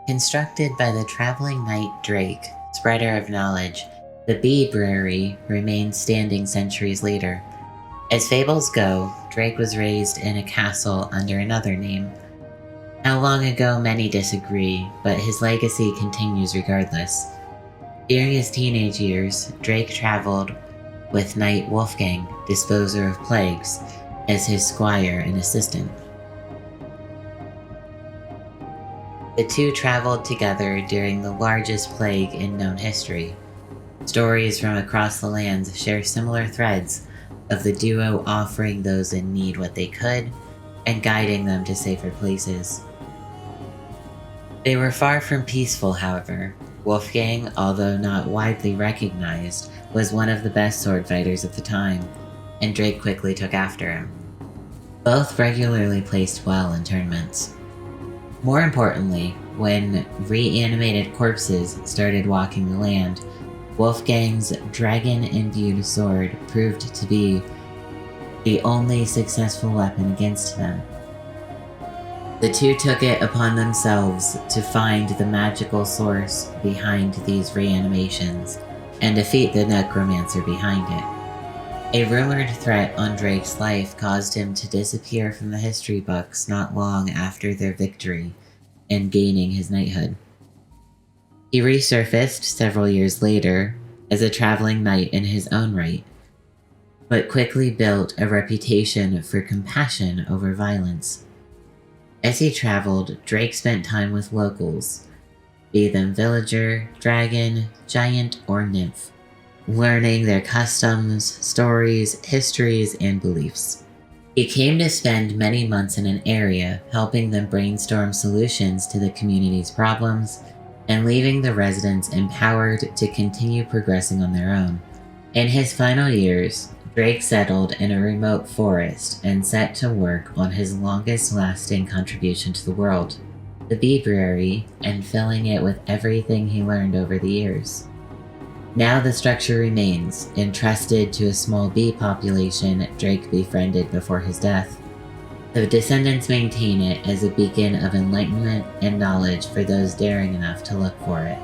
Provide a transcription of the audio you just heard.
Constructed by the traveling knight Drake, spreader of knowledge, the Beebrary remains standing centuries later. As fables go, Drake was raised in a castle under another name. How long ago, many disagree, but his legacy continues regardless. During his teenage years, Drake traveled with Knight Wolfgang, disposer of plagues, as his squire and assistant. The two traveled together during the largest plague in known history. Stories from across the lands share similar threads of the duo offering those in need what they could and guiding them to safer places. They were far from peaceful, however. Wolfgang, although not widely recognized, was one of the best sword fighters of the time, and Drake quickly took after him. Both regularly placed well in tournaments. More importantly, when reanimated corpses started walking the land, Wolfgang's dragon-imbued sword proved to be the only successful weapon against them. The two took it upon themselves to find the magical source behind these reanimations and defeat the necromancer behind it. A rumored threat on Drake's life caused him to disappear from the history books not long after their victory and gaining his knighthood. He resurfaced several years later as a traveling knight in his own right, but quickly built a reputation for compassion over violence. As he traveled, Drake spent time with locals, be them villager, dragon, giant, or nymph, learning their customs, stories, histories, and beliefs. He came to spend many months in an area, helping them brainstorm solutions to the community's problems, and leaving the residents empowered to continue progressing on their own. In his final years, Drake settled in a remote forest and set to work on his longest-lasting contribution to the world, the Beebrary, and filling it with everything he learned over the years. Now the structure remains, entrusted to a small bee population Drake befriended before his death. The descendants maintain it as a beacon of enlightenment and knowledge for those daring enough to look for it.